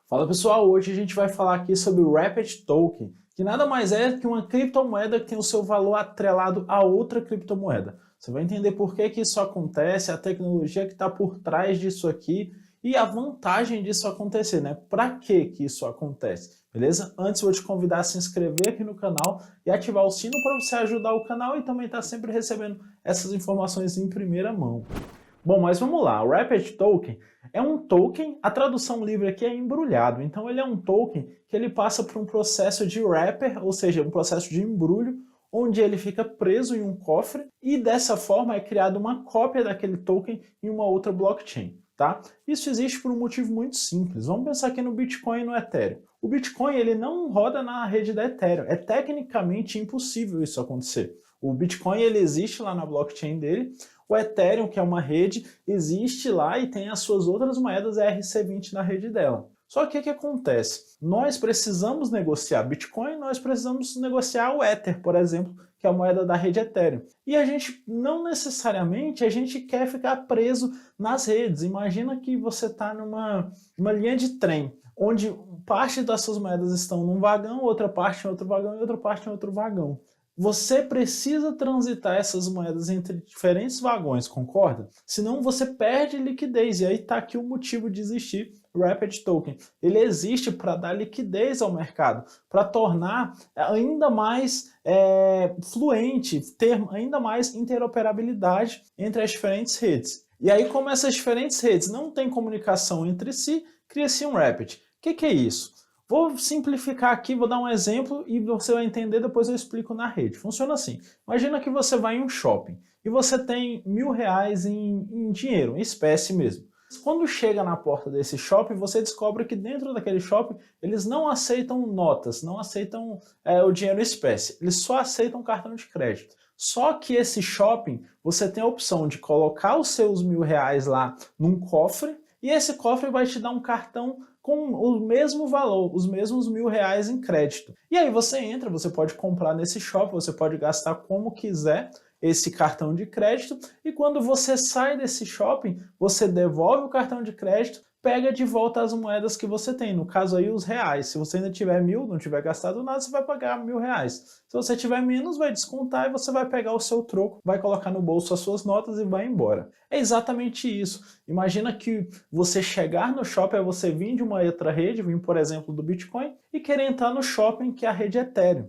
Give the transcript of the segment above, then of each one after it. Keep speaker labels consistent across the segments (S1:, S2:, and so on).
S1: Fala pessoal, hoje a gente vai falar aqui sobre o Wrapped Token, que nada mais é que uma criptomoeda que tem o seu valor atrelado a outra criptomoeda. Você vai entender por que isso acontece, a tecnologia que está por trás disso aqui e a vantagem disso acontecer, né? Para que isso acontece, beleza? Antes eu vou te convidar a se inscrever aqui no canal e ativar o sino para você ajudar o canal e também estar sempre recebendo essas informações em primeira mão. Bom, mas vamos lá, o Wrapped Token é um token, a tradução livre aqui é embrulhado, então ele é um token que ele passa por um processo de wrapper, ou seja, um processo de embrulho, onde ele fica preso em um cofre e dessa forma é criada uma cópia daquele token em uma outra blockchain, tá? Isso existe por um motivo muito simples, vamos pensar aqui no Bitcoin e no Ethereum. O Bitcoin ele não roda na rede da Ethereum, é tecnicamente impossível isso acontecer. O Bitcoin ele existe lá na blockchain dele, o Ethereum, que é uma rede, existe lá e tem as suas outras moedas ERC20 na rede dela. Só que o que acontece? Nós precisamos negociar Bitcoin, nós precisamos negociar o Ether, por exemplo, que é a moeda da rede Ethereum. E a gente, não necessariamente, a gente quer ficar preso nas redes. Imagina que você está numa linha de trem, onde parte das suas moedas estão num vagão, outra parte em outro vagão e outra parte em outro vagão. Você precisa transitar essas moedas entre diferentes vagões, concorda? Senão você perde liquidez, e aí está aqui o motivo de existir o Wrapped Token. Ele existe para dar liquidez ao mercado, para tornar ainda mais fluente, ter ainda mais interoperabilidade entre as diferentes redes. E aí, como essas diferentes redes não têm comunicação entre si, cria-se um Wrapped. O que é isso? Vou simplificar aqui, vou dar um exemplo e você vai entender, depois eu explico na rede. Funciona assim, imagina que você vai em um shopping e você tem R$1.000 em dinheiro, em espécie mesmo. Quando chega na porta desse shopping, você descobre que dentro daquele shopping eles não aceitam notas, não aceitam o dinheiro em espécie, eles só aceitam cartão de crédito. Só que esse shopping, você tem a opção de colocar os seus R$1.000 lá num cofre e esse cofre vai te dar um cartão com o mesmo valor, os mesmos R$1.000 em crédito. E aí você entra, você pode comprar nesse shopping, você pode gastar como quiser esse cartão de crédito e quando você sai desse shopping, você devolve o cartão de crédito, pega de volta as moedas que você tem, no caso aí os reais. Se você ainda tiver 1.000, não tiver gastado nada, você vai pagar R$1.000. Se você tiver menos, vai descontar e você vai pegar o seu troco, vai colocar no bolso as suas notas e vai embora. É exatamente isso. Imagina que você chegar no shopping, você vir de uma outra rede, vir por exemplo do Bitcoin, e querer entrar no shopping que é a rede Ethereum.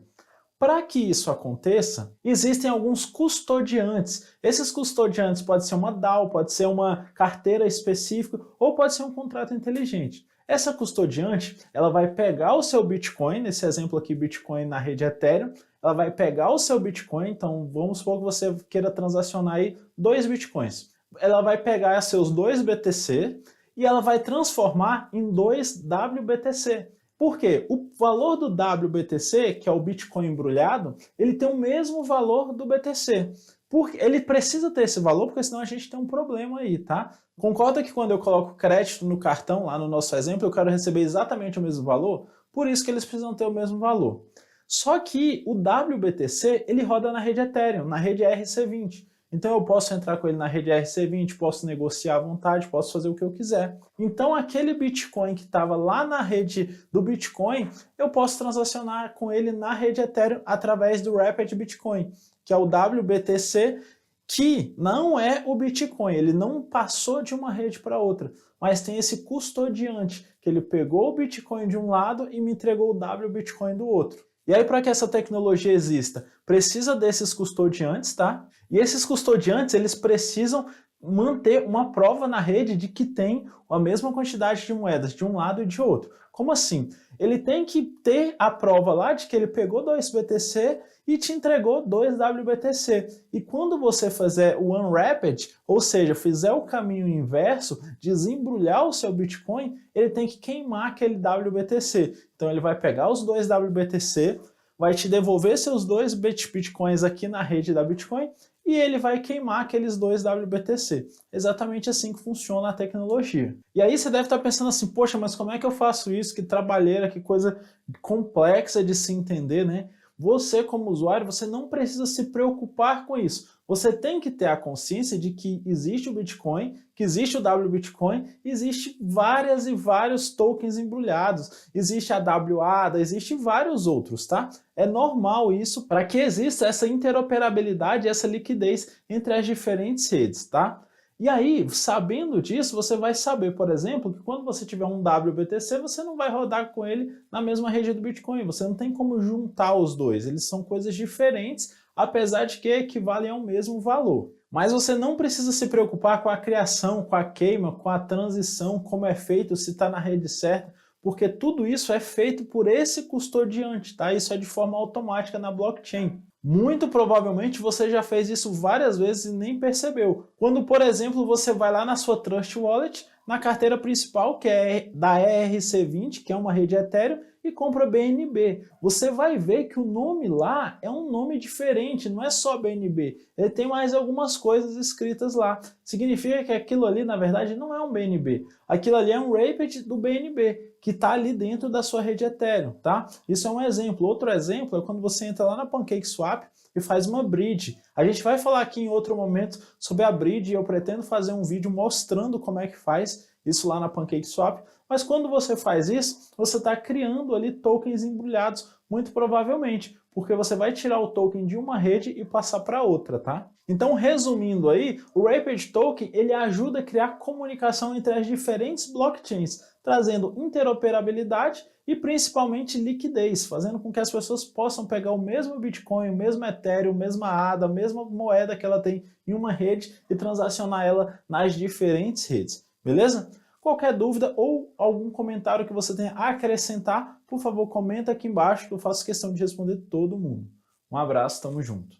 S1: Para que isso aconteça, existem alguns custodiantes. Esses custodiantes pode ser uma DAO, pode ser uma carteira específica ou pode ser um contrato inteligente. Essa custodiante, ela vai pegar o seu Bitcoin, nesse exemplo aqui Bitcoin na rede Ethereum, ela vai pegar o seu Bitcoin, então vamos supor que você queira transacionar aí 2 Bitcoins. Ela vai pegar seus 2 BTC e ela vai transformar em 2 WBTC. Por quê? O valor do WBTC, que é o Bitcoin embrulhado, ele tem o mesmo valor do BTC. Porque ele precisa ter esse valor, porque senão a gente tem um problema aí, tá? Concorda que quando eu coloco crédito no cartão, lá no nosso exemplo, eu quero receber exatamente o mesmo valor? Por isso que eles precisam ter o mesmo valor. Só que o WBTC, ele roda na rede Ethereum, na rede ERC20. Então eu posso entrar com ele na rede ERC20, posso negociar à vontade, posso fazer o que eu quiser. Então aquele Bitcoin que estava lá na rede do Bitcoin, eu posso transacionar com ele na rede Ethereum através do Wrapped Bitcoin, que é o WBTC, que não é o Bitcoin, ele não passou de uma rede para outra, mas tem esse custodiante, que ele pegou o Bitcoin de um lado e me entregou o WBitcoin do outro. E aí, para que essa tecnologia exista, precisa desses custodiantes, tá? E esses custodiantes, eles precisam manter uma prova na rede de que tem a mesma quantidade de moedas de um lado e de outro. Como assim? Ele tem que ter a prova lá de que ele pegou 2 BTC e te entregou 2 WBTC. E quando você fizer o Unwrapped, ou seja, fizer o caminho inverso, desembrulhar o seu Bitcoin, ele tem que queimar aquele WBTC. Então ele vai pegar os 2 WBTC, vai te devolver seus 2 Bitcoins aqui na rede da Bitcoin e ele vai queimar aqueles 2 WBTC. Exatamente assim que funciona a tecnologia. E aí você deve estar pensando assim, poxa, mas como é que eu faço isso? Que trabalheira, que coisa complexa de se entender, né? Você como usuário, você não precisa se preocupar com isso. Você tem que ter a consciência de que existe o Bitcoin, que existe o WBitcoin, existe várias e vários tokens embrulhados, existe a WADA, existe vários outros, tá? É normal isso para que exista essa interoperabilidade, essa liquidez entre as diferentes redes, tá? E aí, sabendo disso, você vai saber, por exemplo, que quando você tiver um WBTC, você não vai rodar com ele na mesma rede do Bitcoin, você não tem como juntar os dois, eles são coisas diferentes, apesar de que equivalem ao mesmo valor. Mas você não precisa se preocupar com a criação, com a queima, com a transição, como é feito, se está na rede certa, porque tudo isso é feito por esse custodiante, tá? Isso é de forma automática na blockchain. Muito provavelmente você já fez isso várias vezes e nem percebeu. Quando, por exemplo, você vai lá na sua Trust Wallet, na carteira principal, que é da ERC20, que é uma rede Ethereum, e compra BNB. Você vai ver que o nome lá é um nome diferente, não é só BNB. Ele tem mais algumas coisas escritas lá. Significa que aquilo ali, na verdade, não é um BNB. Aquilo ali é um wrapped do BNB, que está ali dentro da sua rede Ethereum, tá? Isso é um exemplo. Outro exemplo é quando você entra lá na PancakeSwap e faz uma bridge. A gente vai falar aqui em outro momento sobre a bridge e eu pretendo fazer um vídeo mostrando como é que faz isso lá na PancakeSwap, mas quando você faz isso, você está criando ali tokens embrulhados, muito provavelmente, porque você vai tirar o token de uma rede e passar para outra, tá? Então, resumindo aí, o Wrapped Token ele ajuda a criar comunicação entre as diferentes blockchains, trazendo interoperabilidade e principalmente liquidez, fazendo com que as pessoas possam pegar o mesmo Bitcoin, o mesmo Ethereum, a mesma ADA, a mesma moeda que ela tem em uma rede e transacionar ela nas diferentes redes. Beleza? Qualquer dúvida ou algum comentário que você tenha a acrescentar, por favor, comenta aqui embaixo que eu faço questão de responder todo mundo. Um abraço, tamo junto.